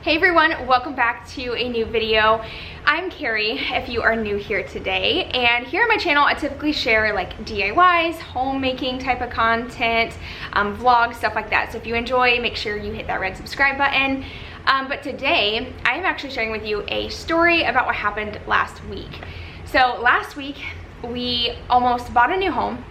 Hey everyone, welcome back to a new video. I'm Carrie if you are new here today, and here on my channel I typically share like DIYs, homemaking type of content, vlogs, stuff like that. So if you enjoy, make sure you hit that red subscribe button. But today I'm actually sharing with you a story about what happened last week. So last week we almost bought a new home,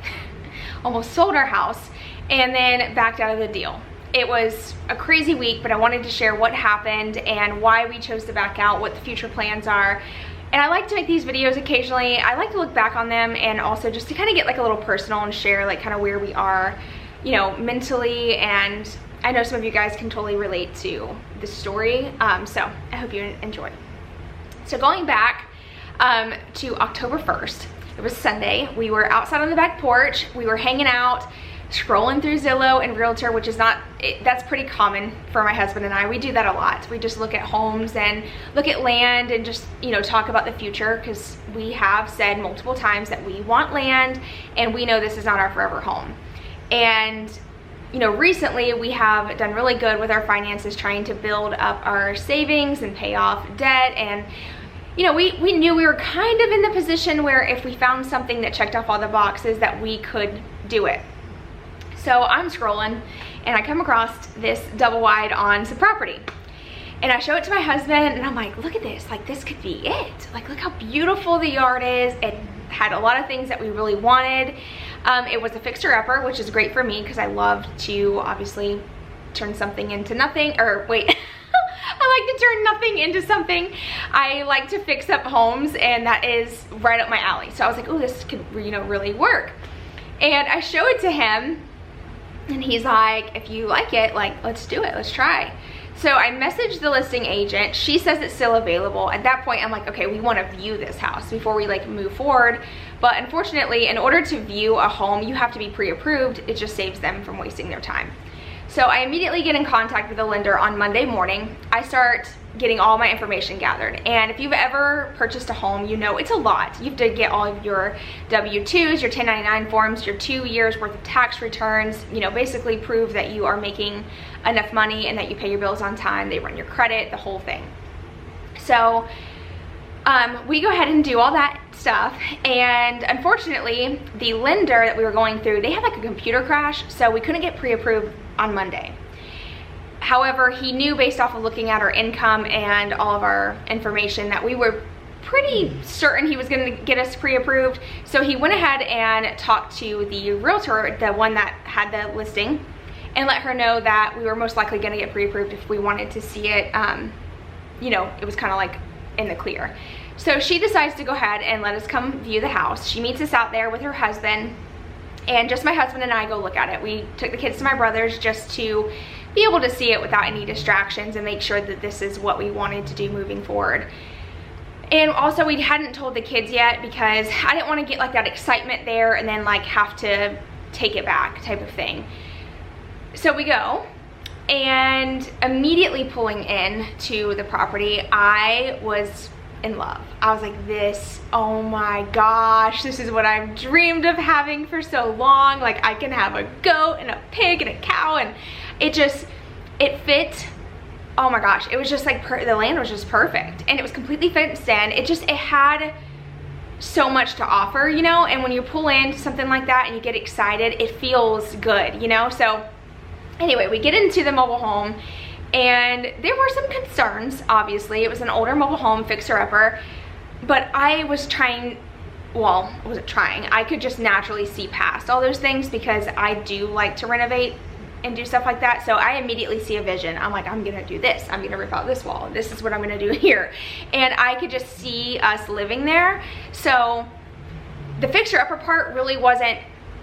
almost sold our house, and then backed out of the deal. It was a crazy week, but I wanted to share what happened and why we chose to back out, what the future plans are. And I like to make these videos occasionally. I like to look back on them and also just to kind of get like a little personal and share like kind of where we are, you know, mentally. And I know some of you guys can totally relate to the story. So I hope you enjoy. So going back to October 1st, it was Sunday. We were outside on the back porch. We were hanging out, scrolling through Zillow and Realtor, which is that's pretty common for my husband and I. We do that a lot. We just look at homes and look at land and just, you know, talk about the future, because we have said multiple times that we want land and we know this is not our forever home. And you know, recently we have done really good with our finances, trying to build up our savings and pay off debt. And you know, we knew we were kind of in the position where if we found something that checked off all the boxes that we could do it. So I'm scrolling and I come across this double wide on some property, and I show it to my husband and I'm like, look at this, like this could be it. Like look how beautiful the yard is. It had a lot of things that we really wanted. It was a fixer-upper, which is great for me because I love to obviously turn something into nothing, or wait, I like to turn nothing into something. I like to fix up homes, and that is right up my alley. So I was like, oh, this could, you know, really work. And I show it to him and he's like, if you like it, like, let's do it, let's try. So I messaged the listing agent. She says it's still available. At that point, I'm like, okay, we want to view this house before we like move forward. But unfortunately, in order to view a home, you have to be pre-approved. It just saves them from wasting their time. So I immediately get in contact with the lender on Monday morning. I start getting all my information gathered. And if you've ever purchased a home, you know it's a lot. You have to get all of your W-2s, your 1099 forms, your 2 years worth of tax returns, you know, basically prove that you are making enough money and that you pay your bills on time. They run your credit, the whole thing. So we go ahead and do all that stuff, and unfortunately the lender that we were going through, they had like a computer crash, so we couldn't get pre-approved on Monday. However, he knew based off of looking at our income and all of our information that we were pretty certain he was going to get us pre-approved. So he went ahead and talked to the realtor, the one that had the listing, and let her know that we were most likely going to get pre-approved if we wanted to see it. You know, it was kind of like in the clear. So she decides to go ahead and let us come view the house. She meets us out there with her husband, and just my husband and I go look at it. We took the kids to my brother's just to be able to see it without any distractions and make sure that this is what we wanted to do moving forward. And also we hadn't told the kids yet because I didn't want to get like that excitement there and then like have to take it back type of thing. So we go, and immediately pulling in to the property, I was in love. I was like, this, oh my gosh, this is what I've dreamed of having for so long. Like I can have a goat and a pig and a cow, and it fit. Oh my gosh, it was just like the land was just perfect, and it was completely fenced in. It had so much to offer, you know. And when you pull into something like that and you get excited, it feels good, you know. So anyway, we get into the mobile home, and there were some concerns. Obviously it was an older mobile home, fixer-upper, but I was trying, well, I wasn't trying, I could just naturally see past all those things because I do like to renovate and do stuff like that. So I immediately see a vision. I'm like, I'm gonna do this, I'm gonna rip out this wall, this is what I'm gonna do here. And I could just see us living there. So the fixer-upper part really wasn't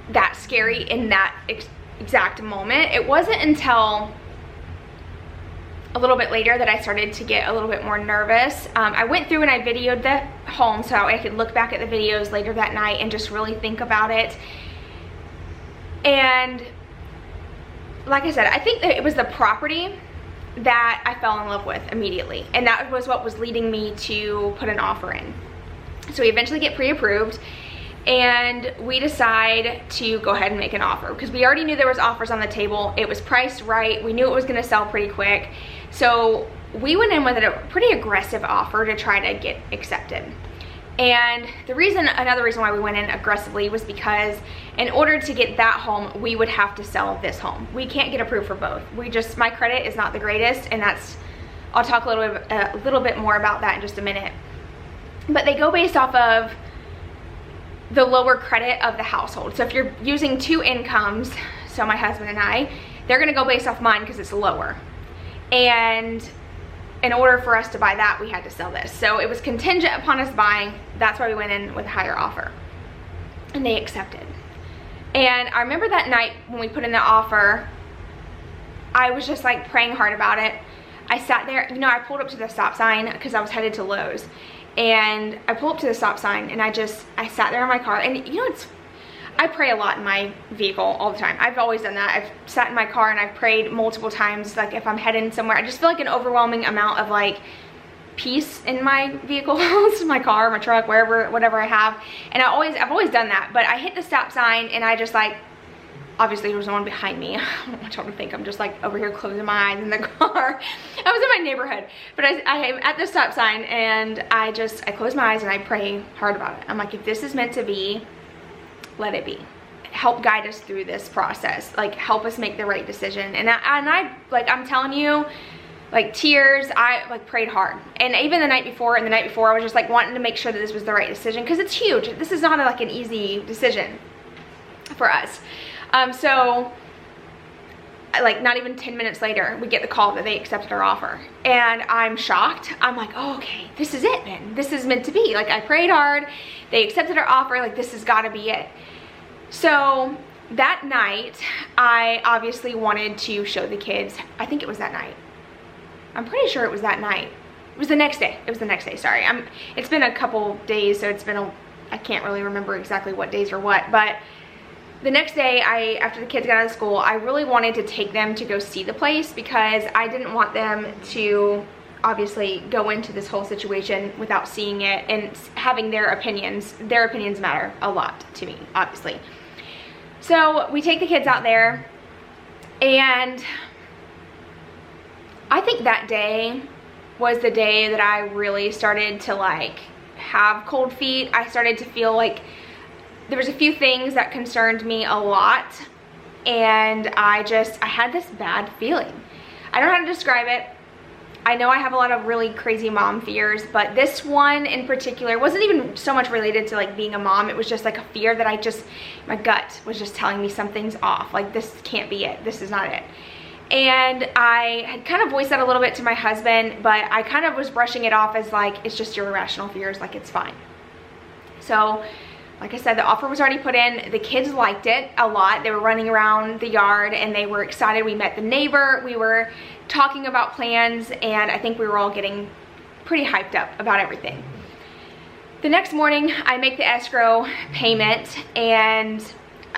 that scary in that exact moment. It wasn't until a little bit later that I started to get a little bit more nervous. I went through and I videoed the home so I could look back at the videos later that night and just really think about it. And like I said, I think that it was the property that I fell in love with immediately, and that was what was leading me to put an offer in. So we eventually get pre-approved, and we decide to go ahead and make an offer because we already knew there was offers on the table. It was priced right. We knew it was going to sell pretty quick. So we went in with a pretty aggressive offer to try to get accepted. And another reason why we went in aggressively was because in order to get that home, we would have to sell this home. We can't get approved for both. My credit is not the greatest, and I'll talk a little bit more about that in just a minute. But they go based off of the lower credit of the household. So if you're using 2 incomes, so my husband and I, they're gonna go based off mine because it's lower. And in order for us to buy that, we had to sell this. So it was contingent upon us buying. That's why we went in with a higher offer. And they accepted. And I remember that night when we put in the offer, I was just like praying hard about it. I sat there, you know, I pulled up to the stop sign because I was headed to Lowe's. And I pulled up to the stop sign and I sat there in my car. And you know, I pray a lot in my vehicle all the time. I've always done that. I've sat in my car and I've prayed multiple times. Like if I'm heading somewhere, I just feel like an overwhelming amount of like peace in my vehicle, my car, my truck, whatever I have. And I've always done that. But I hit the stop sign and I just like, obviously there was no one behind me. I don't want y'all to think I'm just like over here closing my eyes in the car. I was in my neighborhood, but I'm at the stop sign and I close my eyes and I pray hard about it. I'm like, if this is meant to be, let it be. Help guide us through this process. Like help us make the right decision. And I'm telling you, like tears, I like prayed hard. And even the night before I was just like wanting to make sure that this was the right decision because it's huge. This is not like an easy decision for us. So like not even 10 minutes later, we get the call that they accepted our offer. And I'm shocked. I'm like, oh, okay, this is it, man. This is meant to be. Like I prayed hard. They accepted our offer. Like this has got to be it. So that night, I obviously wanted to show the kids. I think it was that night. I'm pretty sure it was that night. It was the next day. It was the next day, sorry. It's been a couple days, so I can't really remember exactly what days or what, but the next day, after the kids got out of school, I really wanted to take them to go see the place because I didn't want them to obviously go into this whole situation without seeing it and having their opinions. Their opinions matter a lot to me, obviously. So we take the kids out there, and I think that day was the day that I really started to like have cold feet. I started to feel like there was a few things that concerned me a lot, and I had this bad feeling. I don't know how to describe it. I know I have a lot of really crazy mom fears, but this one in particular wasn't even so much related to like being a mom. It was just like a fear that my gut was just telling me something's off. Like this can't be it. This is not it. And I had kind of voiced that a little bit to my husband, but I kind of was brushing it off as like, it's just your irrational fears, like it's fine. So like I said, the offer was already put in. The kids liked it a lot. They were running around the yard and they were excited. We met the neighbor. We were talking about plans, and I think we were all getting pretty hyped up about everything. The next morning, I make the escrow payment, and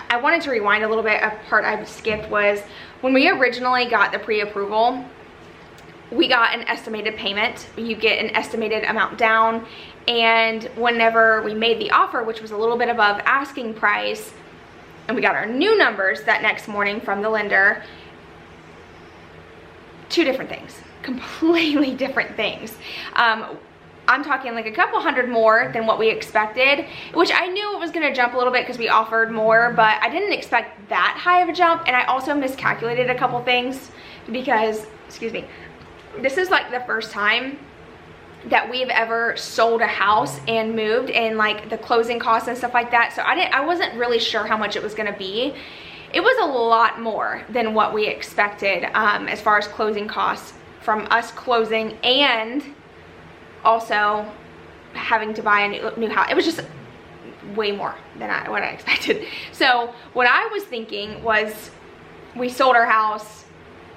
I wanted to rewind a little bit. A part I skipped was when we originally got the pre-approval, we got an estimated payment. You get an estimated amount down, and whenever we made the offer, which was a little bit above asking price, and we got our new numbers that next morning from the lender, two different things, completely different things. I'm talking like a couple hundred more than what we expected, which I knew it was gonna jump a little bit because we offered more, but I didn't expect that high of a jump. And I also miscalculated a couple things because, excuse me, this is like the first time that we've ever sold a house and moved, and like the closing costs and stuff like that. So I wasn't really sure how much it was gonna be. It was a lot more than what we expected as far as closing costs from us closing and also having to buy a new house. It was just way more than what I expected. So what I was thinking was, we sold our house,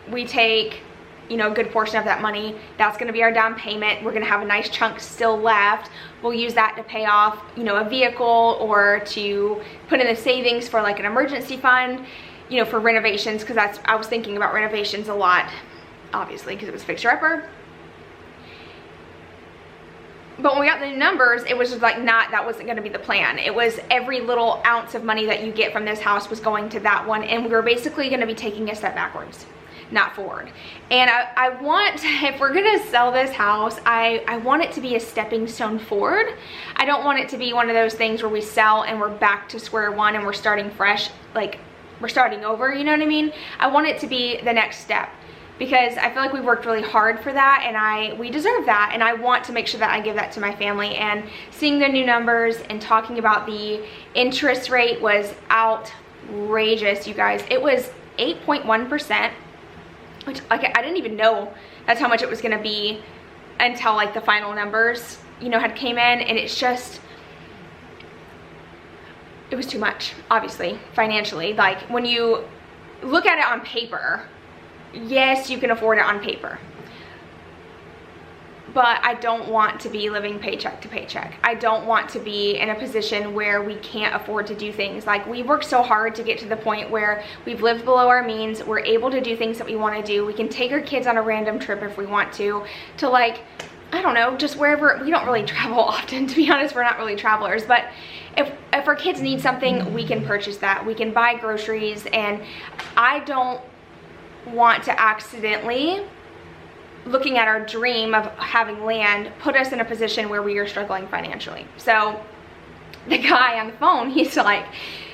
we take, you know, a good portion of that money, that's gonna be our down payment. We're gonna have a nice chunk still left. We'll use that to pay off, you know, a vehicle or to put in the savings for like an emergency fund, you know, for renovations, because I was thinking about renovations a lot, obviously, because it was fixer-upper. But when we got the numbers, it was just like that wasn't gonna be the plan. It was every little ounce of money that you get from this house was going to that one, and we were basically gonna be taking a step backwards. not forward. And I want, if we're gonna sell this house, I want it to be a stepping stone forward. I don't want it to be one of those things where we sell and we're back to square one and we're starting fresh, like we're starting over, you know what I mean? I want it to be the next step, because I feel like we worked really hard for that, and we deserve that, and I want to make sure that I give that to my family. And seeing the new numbers and talking about the interest rate was outrageous, you guys. It was 8.1%, which like I didn't even know that's how much it was gonna be until like the final numbers, you know, had came in, and it's just, it was too much, obviously, financially. Like when you look at it on paper, yes, you can afford it on paper, but I don't want to be living paycheck to paycheck. I don't want to be in a position where we can't afford to do things. Like, we worked so hard to get to the point where we've lived below our means. We're able to do things that we want to do. We can take our kids on a random trip if we want to like, I don't know, just wherever. We don't really travel often, to be honest. We're not really travelers, but if our kids need something, we can purchase that. We can buy groceries, and I don't want to accidentally, looking at our dream of having land, put us in a position where we are struggling financially. So the guy on the phone, he's like,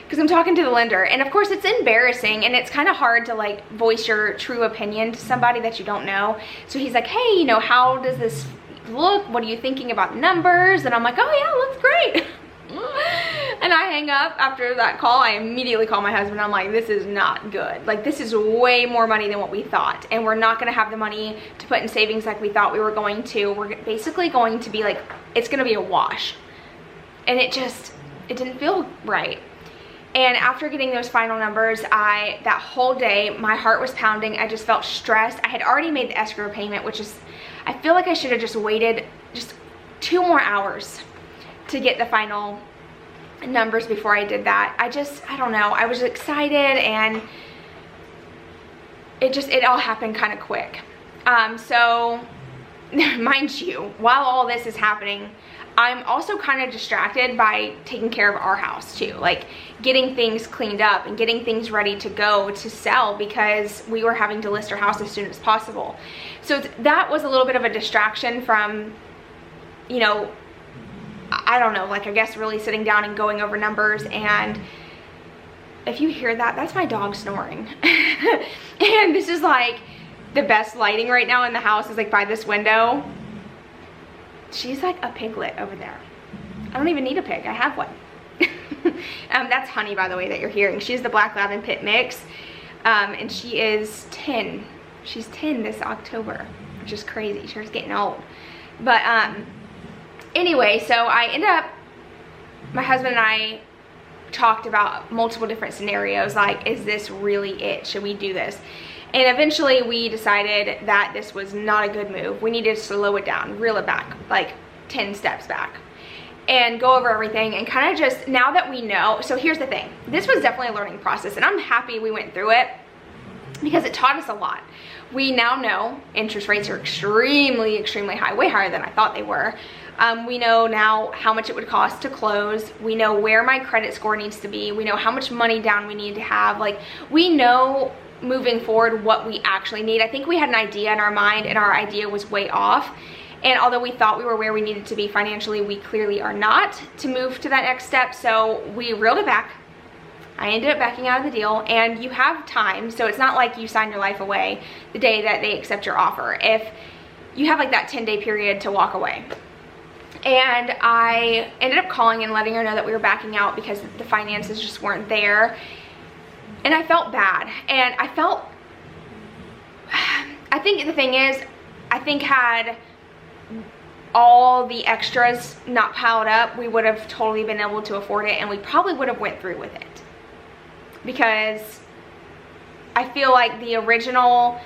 because I'm talking to the lender, and of course it's embarrassing and it's kind of hard to like voice your true opinion to somebody that you don't know. So he's like, hey, you know, how does this look? What are you thinking about numbers? And I'm like, oh yeah, looks great. And I hang up after that call. I immediately call my husband. I'm like, this is not good. Like, this is way more money than what we thought, and we're not gonna have the money to put in savings like we thought we were going to. We're basically going to be like, it's gonna be a wash. And it didn't feel right. And after getting those final numbers, that whole day, my heart was pounding. I just felt stressed. I had already made the escrow payment, which is, I feel like I should have just waited just 2 more hours to get the final numbers before I did that. I don't know. I was excited, and it all happened kind of quick. So mind you, while all this is happening, I'm also kind of distracted by taking care of our house too, like getting things cleaned up and getting things ready to go to sell, because we were having to list our house as soon as possible. So that was a little bit of a distraction from, you know, I don't know, like I guess really sitting down and going over numbers. And if you hear that, that's my dog snoring. And this is like the best lighting right now in the house is like by this window. She's like a piglet over there. I don't even need a pig, I have one. That's Honey, by the way, that you're hearing. She's the Black Lab and Pit mix, and she is 10. She's 10 this October, which is crazy. She's getting old. But anyway, so I ended up, my husband and I talked about multiple different scenarios, like, is this really it? Should we do this? And eventually we decided that this was not a good move. We needed to slow it down, reel it back, like 10 steps back, and go over everything and kind of just, now that we know. So here's the thing. This was definitely a learning process, and I'm happy we went through it because it taught us a lot. We now know interest rates are extremely, extremely high, way higher than I thought they were. We know now how much it would cost to close. We know where my credit score needs to be. We know how much money down we need to have. Like, we know moving forward what we actually need. I think we had an idea in our mind, and our idea was way off. And although we thought we were where we needed to be financially, we clearly are not to move to that next step. So we reeled it back. I ended up backing out of the deal, and you have time. So it's not like you sign your life away the day that they accept your offer. If you have like that 10-day period to walk away. And I ended up calling and letting her know that we were backing out because the finances just weren't there. And I felt bad. And I think the thing is, I think had all the extras not piled up, we would have totally been able to afford it, and we probably would have went through with it. Because I feel like the original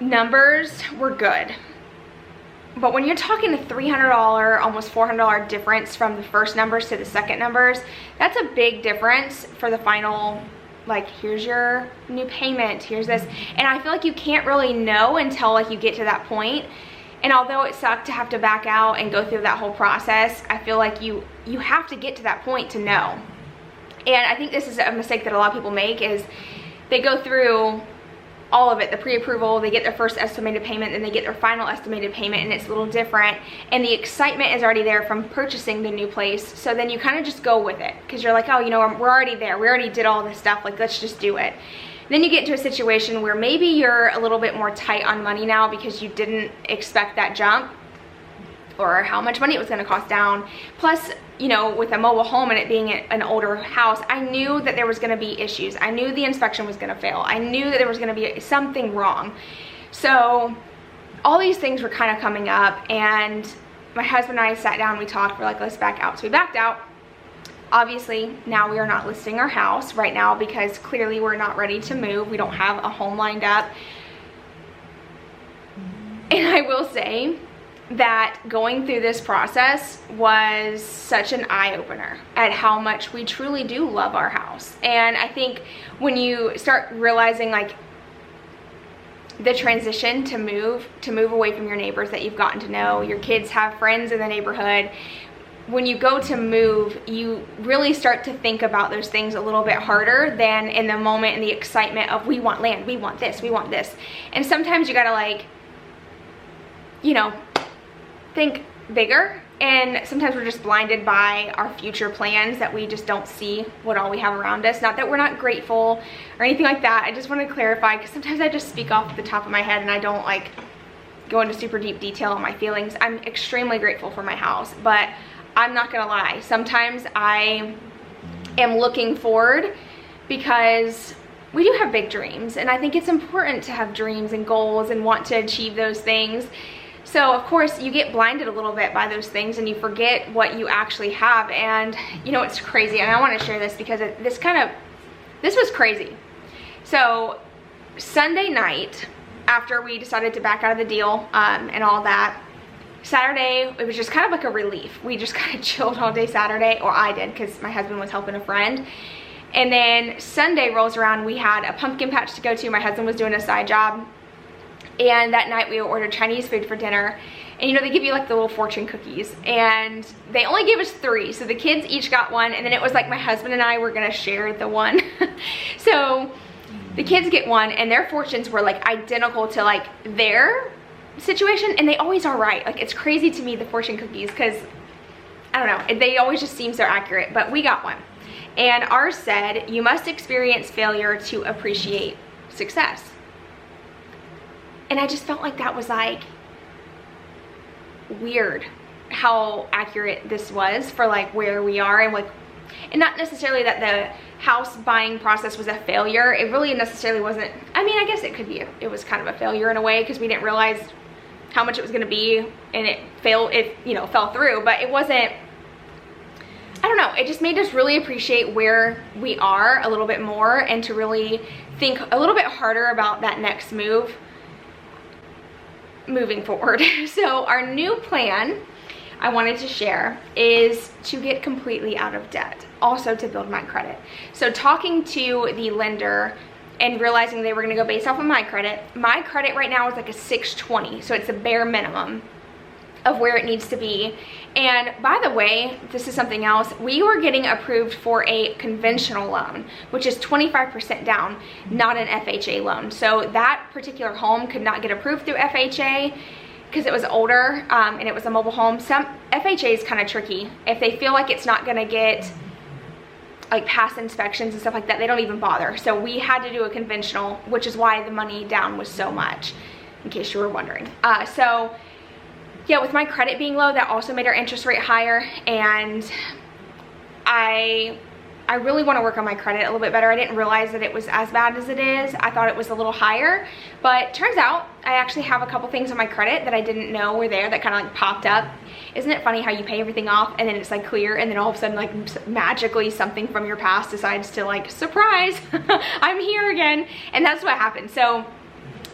numbers were good. But when you're talking a $300, almost $400 difference from the first numbers to the second numbers, that's a big difference for the final, like, here's your new payment, here's this. And I feel like you can't really know until like you get to that point. And although it sucked to have to back out and go through that whole process, I feel like you have to get to that point to know. And I think this is a mistake that a lot of people make, is they go through all of it, the pre-approval, they get their first estimated payment, then they get their final estimated payment, and it's a little different, and the excitement is already there from purchasing the new place. So then you kind of just go with it, because you're like, oh, you know, we're already there, we already did all this stuff, like, let's just do it. Then you get into a situation where maybe you're a little bit more tight on money now because you didn't expect that jump, or how much money it was going to cost down. Plus, you know, with a mobile home and it being an older house, I knew that there was going to be issues. I knew the inspection was going to fail. I knew that there was going to be something wrong. So all these things were kind of coming up, and my husband and I sat down, we talked, we're like, let's back out. So we backed out. Obviously, now we are not listing our house right now because clearly we're not ready to move. We don't have a home lined up. And I will say that going through this process was such an eye-opener at how much we truly do love our house. And I think when you start realizing, like, the transition to move away from your neighbors that you've gotten to know, your kids have friends in the neighborhood, when you go to move, you really start to think about those things a little bit harder than in the moment and the excitement of, we want land, we want this, we want this. And sometimes you gotta, like, you know, think bigger, and sometimes we're just blinded by our future plans that we just don't see what all we have around us. Not that we're not grateful or anything like that. I just want to clarify, because sometimes I just speak off the top of my head and I don't like go into super deep detail on my feelings. I'm extremely grateful for my house, but I'm not gonna lie, sometimes I am looking forward because we do have big dreams, and I think it's important to have dreams and goals and want to achieve those things. So of course you get blinded a little bit by those things and you forget what you actually have. And you know, it's crazy, and I want to share this because this was crazy. So Sunday night, after we decided to back out of the deal and all that, Saturday, it was just kind of like a relief. We just kind of chilled all day Saturday, or I did, because my husband was helping a friend. And then Sunday rolls around, we had a pumpkin patch to go to. My husband was doing a side job. And that night we ordered Chinese food for dinner. And you know, they give you like the little fortune cookies. And they only gave us 3. So the kids each got one. And then it was like my husband and I were gonna share the one. So the kids get one, and their fortunes were like identical to like their situation. And they always are right. Like, it's crazy to me, the fortune cookies, because I don't know, they always just seem so accurate. But we got one. And ours said, you must experience failure to appreciate success. And I just felt like that was like weird how accurate this was for like where we are, and like, and not necessarily that the house buying process was a failure. It really necessarily wasn't. I mean, I guess it could be, it was kind of a failure in a way, because we didn't realize how much it was going to be, and it you know, fell through. But it wasn't, I don't know, it just made us really appreciate where we are a little bit more, and to really think a little bit harder about that next move moving forward. So our new plan I wanted to share is to get completely out of debt, also to build my credit. So talking to the lender and realizing they were going to go based off of my credit right now is like a 620, so it's the bare minimum of where it needs to be. And by the way, this is something else, we were getting approved for a conventional loan, which is 25% down, not an FHA loan. So that particular home could not get approved through FHA because it was older and it was a mobile home. Some FHA is kind of tricky. If they feel like it's not gonna get like past inspections and stuff like that, they don't even bother. So we had to do a conventional, which is why the money down was so much, in case you were wondering. So yeah, with my credit being low, that also made our interest rate higher, and I really want to work on my credit a little bit better. I didn't realize that it was as bad as it is. I thought it was a little higher, but turns out I actually have a couple things on my credit that I didn't know were there that kind of like popped up. Isn't it funny how you pay everything off and then it's like clear, and then all of a sudden like magically something from your past decides to like, surprise, I'm here again. And that's what happened. So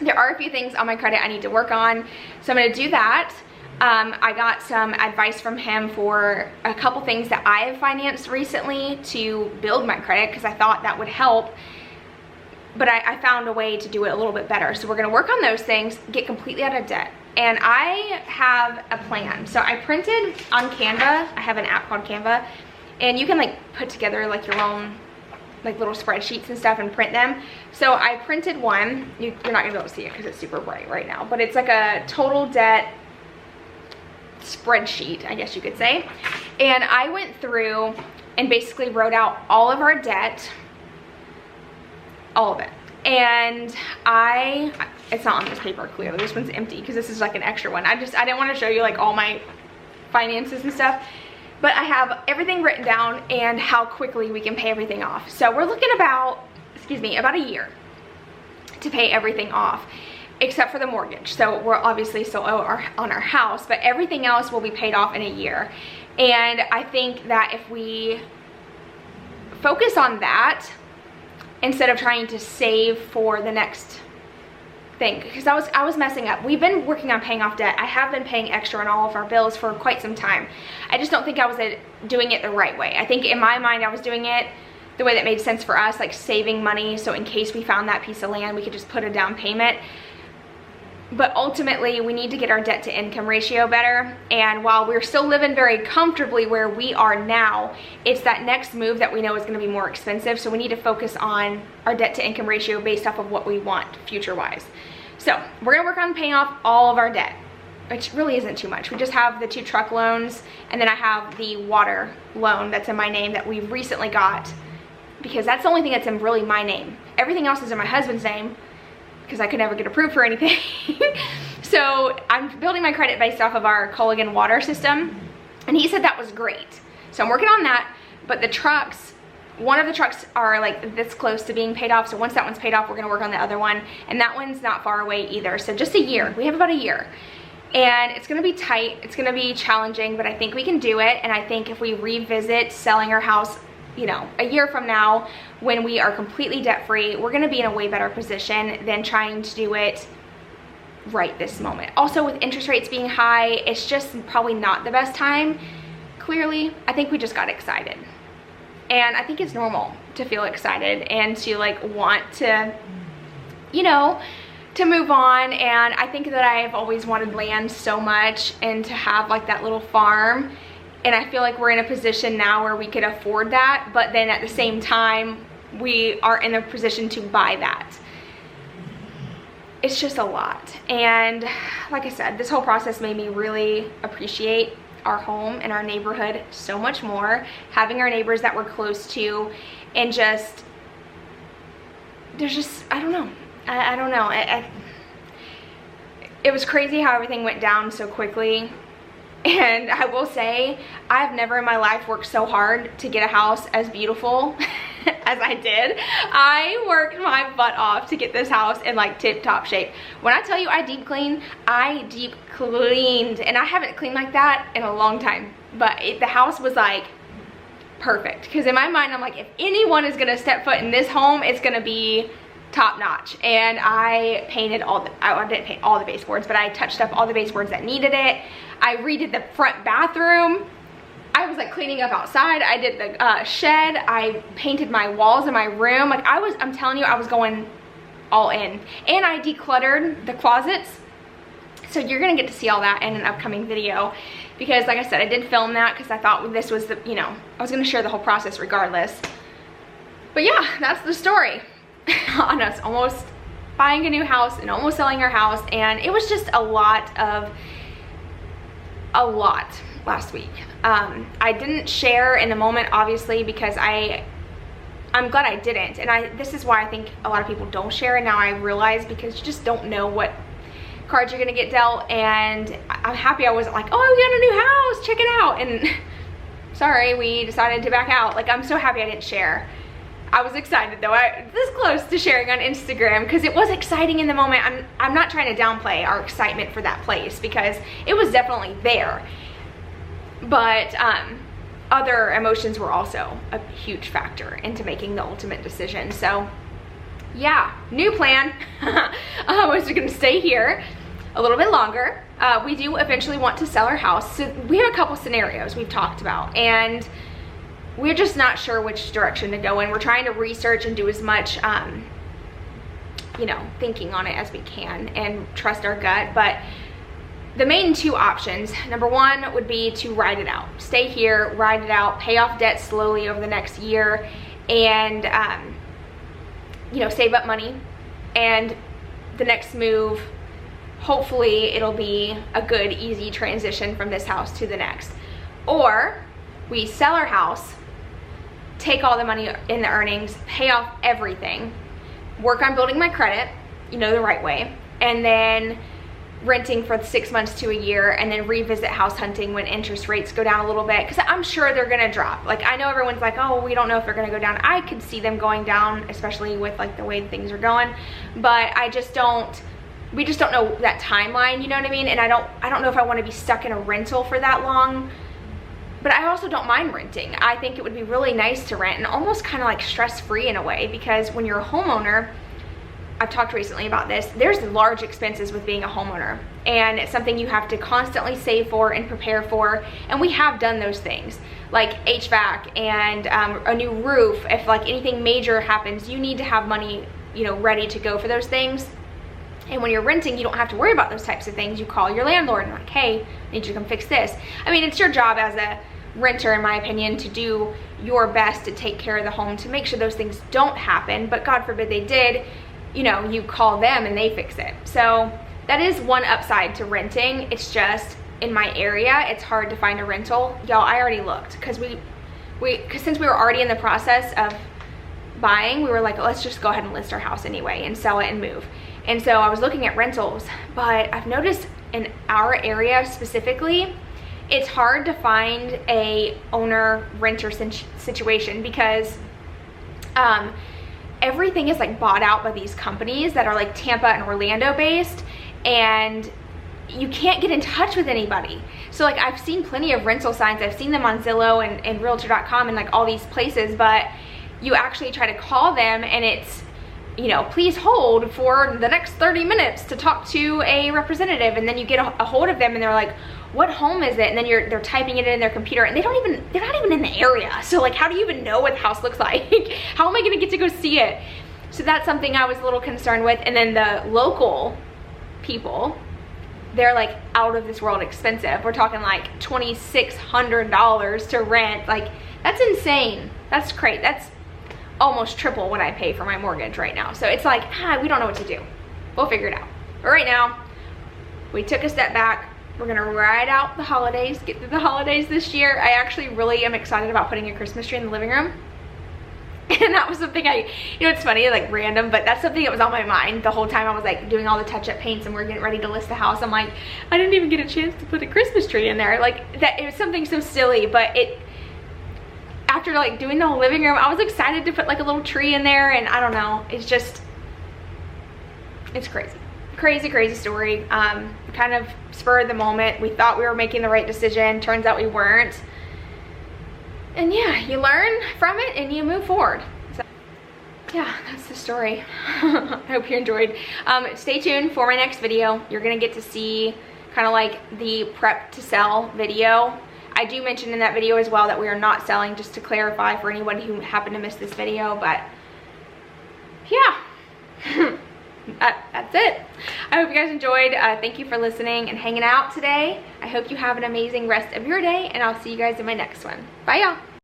there are a few things on my credit I need to work on. So I'm gonna do that. I got some advice from him for a couple things that I have financed recently to build my credit, because I thought that would help, but I found a way to do it a little bit better. So we're gonna work on those things, get completely out of debt. And I have a plan. So I printed on Canva, I have an app called Canva, and you can like put together like your own like little spreadsheets and stuff and print them. So I printed one. You're not gonna be able to see it because it's super bright right now, but it's like a total debt spreadsheet, I guess you could say. And I went through and basically wrote out all of our debt, all of it. And it's not on this paper clearly, this one's empty because this is like an extra one. I didn't want to show you like all my finances and stuff, but I have everything written down and how quickly we can pay everything off. So we're looking about a year to pay everything off, except for the mortgage. So we're obviously still on our house, but everything else will be paid off in a year. And I think that if we focus on that instead of trying to save for the next thing, because I was messing up. We've been working on paying off debt. I have been paying extra on all of our bills for quite some time. I just don't think I was doing it the right way. I think in my mind I was doing it the way that made sense for us, like saving money so in case we found that piece of land we could just put a down payment. But ultimately we need to get our debt to income ratio better, and while we're still living very comfortably where we are now, it's that next move that we know is going to be more expensive. So we need to focus on our debt to income ratio based off of what we want future wise. So we're going to work on paying off all of our debt, which really isn't too much. We just have the 2 truck loans, and then I have the water loan that's in my name that we recently got, because that's the only thing that's in really my name. Everything else is in my husband's name because I could never get approved for anything. So I'm building my credit based off of our Culligan water system, and he said that was great. So I'm working on that, but the trucks, one of the trucks are like this close to being paid off. So once that one's paid off, we're gonna work on the other one, and that one's not far away either. So just a year, we have about a year. And it's gonna be tight, it's gonna be challenging, but I think we can do it. And I think if we revisit selling our house, you know, a year from now, when we are completely debt-free, we're gonna be in a way better position than trying to do it right this moment. Also, with interest rates being high, it's just probably not the best time. Clearly, I think we just got excited. And I think it's normal to feel excited and to like want to, you know, to move on. And I think that I've always wanted land so much and to have like that little farm. And I feel like we're in a position now where we could afford that, but then at the same time, we are in a position to buy that. It's just a lot. And like I said, this whole process made me really appreciate our home and our neighborhood so much more. Having our neighbors that we're close to, and just, there's just, I don't know. I don't know. It was crazy how everything went down so quickly. And I will say, I've never in my life worked so hard to get a house as beautiful as I did. I worked my butt off to get this house in like tip-top shape. When I tell you I deep cleaned, I deep cleaned, and I haven't cleaned like that in a long time. But the house was like perfect, because in my mind I'm like, if anyone is gonna step foot in this home, it's gonna be top notch. And I painted I didn't paint all the baseboards, but I touched up all the baseboards that needed it. I redid the front bathroom. I was like cleaning up outside. I did the shed. I painted my walls in my room. Like I'm telling you, I was going all in. And I decluttered the closets. So you're gonna get to see all that in an upcoming video, because like I said, I did film that because I thought this was the, you know, I was gonna share the whole process regardless. But yeah, that's the story on us almost buying a new house and almost selling our house. And it was just a lot last week. I didn't share in the moment, obviously, because I'm glad I didn't. And this is why I think a lot of people don't share. And now I realize, because you just don't know what cards you're gonna get dealt. And I'm happy I wasn't like, oh, we got a new house, check it out, and sorry, we decided to back out. Like, I'm so happy I didn't share. I was excited though. This close to sharing on Instagram because it was exciting in the moment. I'm not trying to downplay our excitement for that place, because it was definitely there. But other emotions were also a huge factor into making the ultimate decision. So yeah, new plan. I was gonna stay here a little bit longer. We do eventually want to sell our house. So we have a couple scenarios we've talked about, and we're just not sure which direction to go in. We're trying to research and do as much, you know, thinking on it as we can and trust our gut. But the main 2 options, number 1 would be to ride it out. Stay here, ride it out, pay off debt slowly over the next year, and you know, save up money, and the next move, hopefully it'll be a good, easy transition from this house to the next. Or we sell our house, take all the money in the earnings, pay off everything, work on building my credit, you know, the right way, and then renting for 6 months to a year, and then revisit house hunting when interest rates go down a little bit, because I'm sure they're gonna drop. Like, I know everyone's like, oh, we don't know if they're gonna go down. I could see them going down, especially with like the way things are going, but we just don't know that timeline, you know what I mean? And I don't know if I want to be stuck in a rental for that long, but I also don't mind renting. I think it would be really nice to rent and almost kind of like stress-free in a way, because when you're a homeowner, I've talked recently about this, there's large expenses with being a homeowner, and it's something you have to constantly save for and prepare for, and we have done those things, like HVAC and a new roof. If like anything major happens, you need to have money, you know, ready to go for those things. And when you're renting, you don't have to worry about those types of things. You call your landlord and like, hey, I need you to come fix this. I mean, it's your job as a renter, in my opinion, to do your best to take care of the home, to make sure those things don't happen, but God forbid they did, you know, you call them and they fix it. So that is one upside to renting. It's just in my area, it's hard to find a rental. Y'all, I already looked, because since we were already in the process of buying, we were like, let's just go ahead and list our house anyway and sell it and move. And so I was looking at rentals, but I've noticed in our area specifically, it's hard to find a owner-renter situation, because everything is like bought out by these companies that are like Tampa and Orlando based, and you can't get in touch with anybody. So like, I've seen plenty of rental signs. I've seen them on Zillow and Realtor.com and like all these places, but you actually try to call them and it's, you know, please hold for the next 30 minutes to talk to a representative, and then you get a hold of them and they're like, what home is it? And then they're typing it in their computer, and they're not even in the area. So like, how do you even know what the house looks like? How am I gonna get to go see it? So that's something I was a little concerned with. And then the local people, they're like out of this world expensive. We're talking like $2,600 to rent. Like, that's insane. That's crazy. That's almost triple what I pay for my mortgage right now. So it's like, we don't know what to do. We'll figure it out. But right now, we took a step back. We're gonna ride out the holidays, get through the holidays this year. I actually really am excited about putting a Christmas tree in the living room. And that was something you know, it's funny, like random, but that's something that was on my mind the whole time I was like doing all the touch-up paints and we're getting ready to list the house. I'm like, I didn't even get a chance to put a Christmas tree in there. Like, that, it was something so silly, but after like doing the whole living room, I was excited to put like a little tree in there, and I don't know, it's crazy story. Kind of spur of the moment. We thought we were making the right decision, turns out we weren't. And yeah, you learn from it and you move forward. So yeah, that's the story. I hope you enjoyed. Stay tuned for my next video. You're gonna get to see kind of like the prep to sell video. I do mention in that video as well that we are not selling, just to clarify for anyone who happened to miss this video, but yeah. That's it. I hope you guys enjoyed. Thank you for listening and hanging out today. I hope you have an amazing rest of your day, and I'll see you guys in my next one. Bye, y'all.